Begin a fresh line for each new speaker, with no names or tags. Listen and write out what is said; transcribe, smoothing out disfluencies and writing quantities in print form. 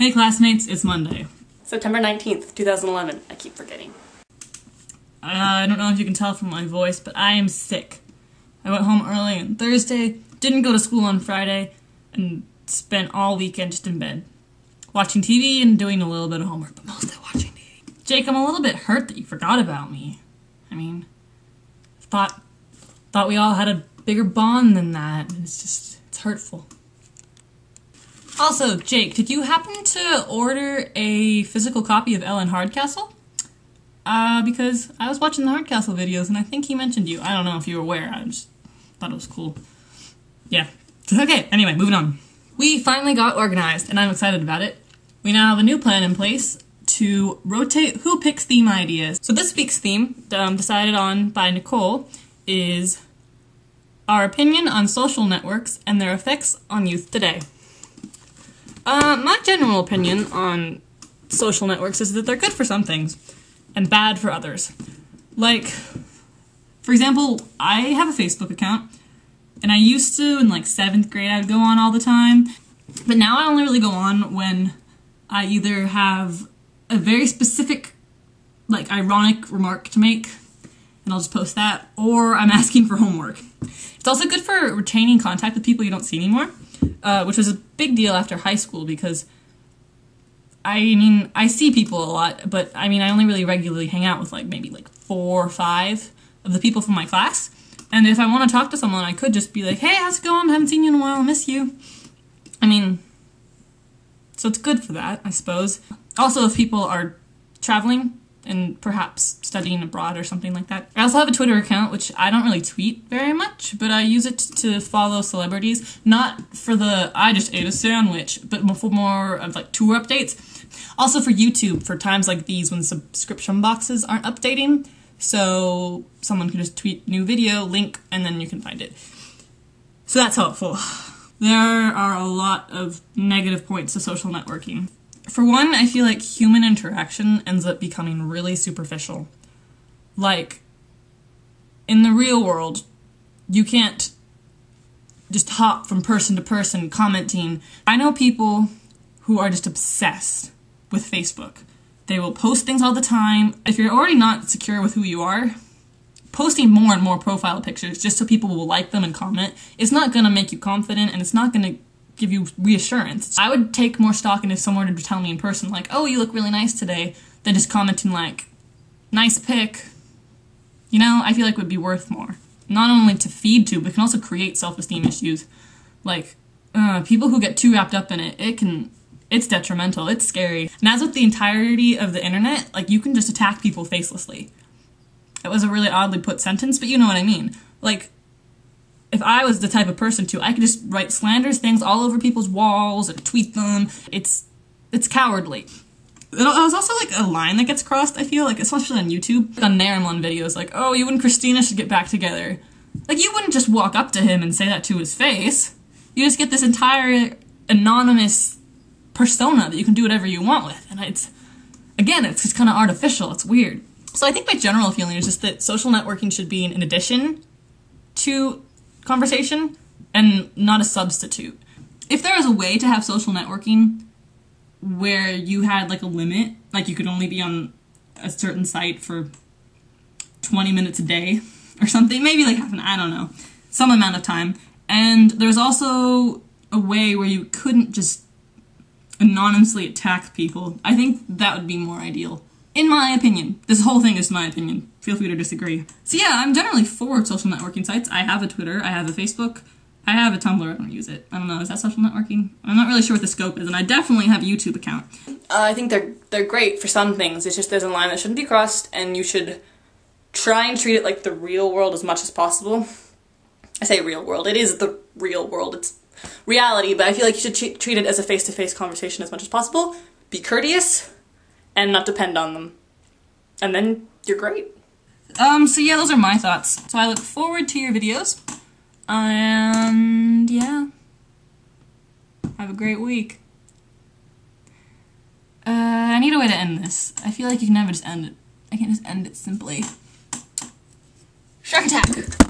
Hey classmates, it's Monday.
September 19th, 2011. I keep forgetting.
I don't know if you can tell from my voice, but I am sick. I went home early on Thursday, didn't go to school on Friday, and spent all weekend just in bed. Watching TV and doing a little bit of homework, but mostly watching TV. Jake, I'm a little bit hurt that you forgot about me. I mean, thought we all had a bigger bond than that, and it's hurtful. Also, Jake, did you happen to order a physical copy of Ellen Hardcastle? Because I was watching the Hardcastle videos and I think he mentioned you. I don't know if you were aware, I just thought it was cool. Yeah. Okay, anyway, moving on. We finally got organized and I'm excited about it. We now have a new plan in place to rotate who picks theme ideas. So this week's theme, decided on by Nicole, is our opinion on social networks and their effects on youth today. My general opinion on social networks is that they're good for some things and bad for others. Like, for example, I have a Facebook account, and I used to, in like 7th grade, I'd go on all the time, but now I only really go on when I either have a very specific, like, ironic remark to make, and I'll just post that, or I'm asking for homework. It's also good for retaining contact with people you don't see anymore. Which was a big deal after high school because, I mean, I see people a lot, but I mean, I only really regularly hang out with maybe 4 or 5 of the people from my class. And if I want to talk to someone, I could just be like, hey, how's it going? Haven't seen you in a while, I miss you. I mean, so it's good for that, I suppose. Also, if people are traveling and perhaps studying abroad or something like that. I also have a Twitter account, which I don't really tweet very much, but I use it to follow celebrities, not for the I just ate a sandwich, but for more of tour updates. Also for YouTube, for times like these when subscription boxes aren't updating, so someone can just tweet new video, link, and then you can find it. So that's helpful. There are a lot of negative points to social networking. For one, I feel like human interaction ends up becoming really superficial. Like, in the real world, you can't just hop from person to person commenting. I know people who are just obsessed with Facebook. They will post things all the time. If you're already not secure with who you are, posting more and more profile pictures just so people will like them and comment, it's not gonna make you confident and it's not gonna give you reassurance. I would take more stock in if someone were to tell me in person, like, oh, you look really nice today, than just commenting like, nice pic. You know, I feel like it would be worth more. Not only to feed to, but can also create self-esteem issues. Like, people who get too wrapped up in it, it's detrimental, it's scary. And as with the entirety of the internet, you can just attack people facelessly. That was a really oddly put sentence, but you know what I mean. Like, if I was the type of person I could just write slanderous things all over people's walls and tweet them. It's cowardly. There's also a line that gets crossed, I feel, especially on YouTube. On Narimon videos, oh, you and Christina should get back together. You wouldn't just walk up to him and say that to his face. You just get this entire anonymous persona that you can do whatever you want with. And it's just kind of artificial, it's weird. So I think my general feeling is just that social networking should be an addition to conversation and not a substitute. If there was a way to have social networking where you had a limit, you could only be on a certain site for 20 minutes a day or something, maybe half an hour, I don't know, some amount of time, and there's also a way where you couldn't just anonymously attack people, I think that would be more ideal. In my opinion. This whole thing is my opinion. Feel free to disagree. So yeah, I'm generally for social networking sites. I have a Twitter, I have a Facebook, I have a Tumblr, I don't use it. I don't know, is that social networking? I'm not really sure what the scope is, and I definitely have a YouTube account.
I think they're great for some things. It's just there's a line that shouldn't be crossed, and you should try and treat it like the real world as much as possible. I say real world, it is the real world, it's reality, but I feel like you should treat it as a face-to-face conversation as much as possible. Be courteous, and not depend on them. And then you're great.
So yeah, those are my thoughts. So I look forward to your videos. And yeah. Have a great week. I need a way to end this. I feel like you can never just end it. I can't just end it simply. Shark attack!